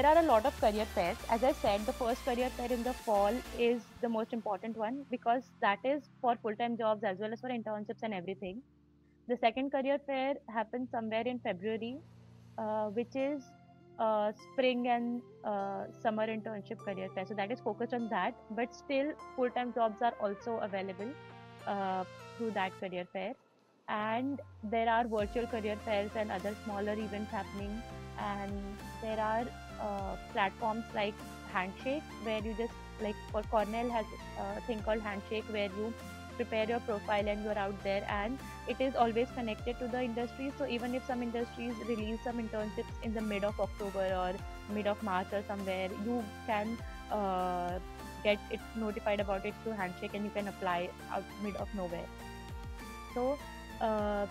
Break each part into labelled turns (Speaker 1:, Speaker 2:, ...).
Speaker 1: are a lot of career fairs. As I said, the first career fair in the fall is the most important one because that is for full-time jobs as well as for internships and everything. The second career fair happens somewhere in February, which is spring and summer internship career fair. So that is focused on that, but still full-time jobs are also available uh, through that career fair. And there are virtual career fairs and other smaller events happening. And there are platforms like Handshake, where you just like for Cornell has a thing called Handshake, where you prepare your profile and you're out there, and it is always connected to the industry. So even if some industries release some internships in the mid of October or mid of March or somewhere, you can get it notified about it through Handshake, and you can apply out mid of nowhere. So uh,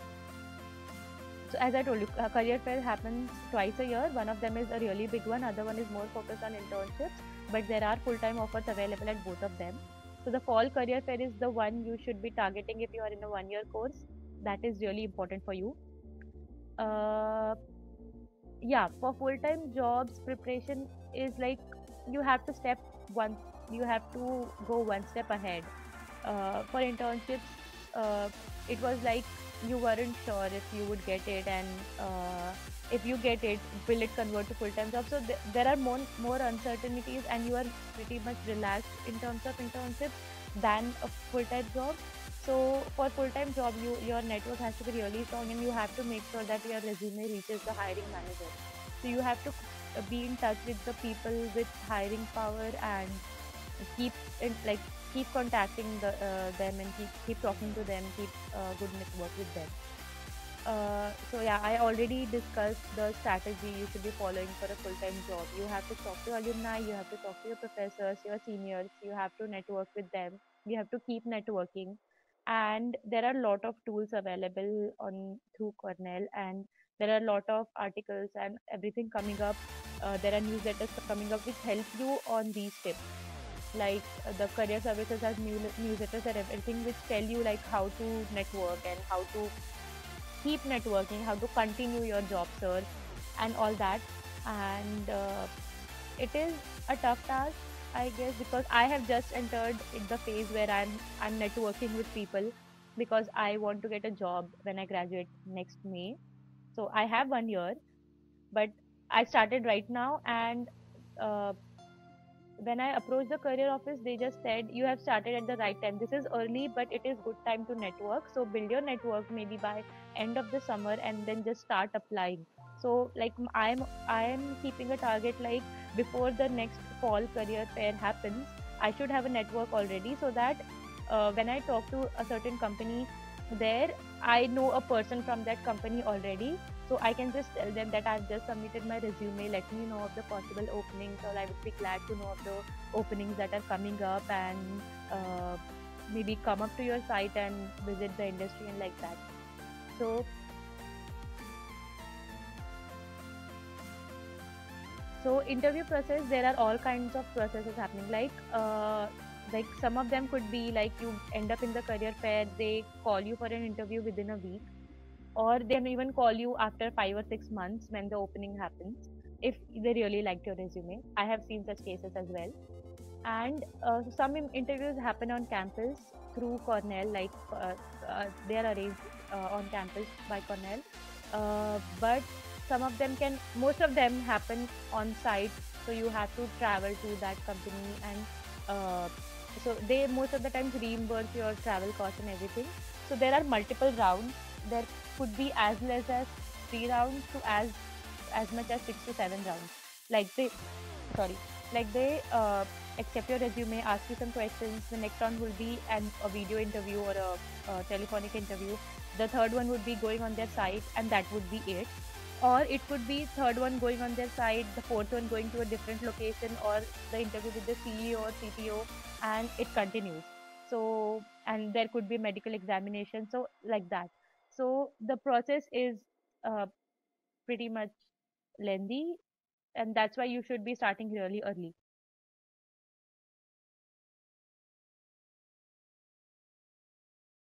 Speaker 1: so as I told you, career fair happens twice a year. One of them is a really big one. Other one is more focused on internships. But there are full-time offers available at both of them. So the fall career fair is the one you should be targeting if you are in a one-year course. That is really important for you. Uh, yeah, for full-time jobs, preparation is like you have to step one. You have to go one step ahead. For internships, it was like you weren't sure if you would get it, and if you get it, will it convert to full-time job? So there are more uncertainties, and you are pretty much relaxed in terms of internships than a full-time job. So for full-time job, your network has to be really strong, and you have to make sure that your resume reaches the hiring manager. So you have to be in touch with the people with hiring power, and keep in like keep contacting them, and keep talking to them, keep good network with them. So yeah, I already discussed the strategy you should be following for a full-time job. You have to talk to alumni, you have to talk to your professors, your seniors, you have to network with them, you have to keep networking. And there are a lot of tools available on through Cornell, and there are a lot of articles and everything coming up. There are newsletters coming up which help you on these tips, like the career services has newsletters and everything which tell you like how to network and how to keep networking, how to continue your job search and all that. And it is a tough task, I guess, because I have just entered in the phase where I'm networking with people because I want to get a job when I graduate next May. So I have 1 year, but I started right now. And uh, when I approached the career office, they just said, you have started at the right time. This is early, but it is good time to network. So build your network maybe by end of the summer, and then just start applying. So like I am keeping a target like before the next fall career fair happens, I should have a network already, so that when I talk to a certain company there, I know a person from that company already, so I can just tell them that I've just submitted my resume. Let me know of the possible openings, or I would be glad to know of the openings that are coming up, and uh, maybe come up to your site and visit the industry and like that. So, so interview process, there are all kinds of processes happening. Like some of them could be like you end up in the career fair, they call you for an interview within a week, or they can even call you after 5 or 6 months when the opening happens, if they really liked your resume. I have seen such cases as well. And some interviews happen on campus through Cornell, like they are arranged on campus by Cornell. But some of them can, most of them happen on site, so you have to travel to that company, and uh, so they most of the times reimburse your travel costs and everything. So there are multiple rounds. There could be as less as 3 rounds to as much as 6 to 7 rounds. Like they, sorry, like they accept your resume, ask you some questions. The next round will be a video interview or a telephonic interview. The third one would be going on their site, and that would be it. Or it could be third one going on their site, the fourth one going to a different location, or the interview with the CEO or CTO, and it continues. So, and there could be medical examination, so like that. So the process is uh, pretty much lengthy, and that's why you should be starting really early.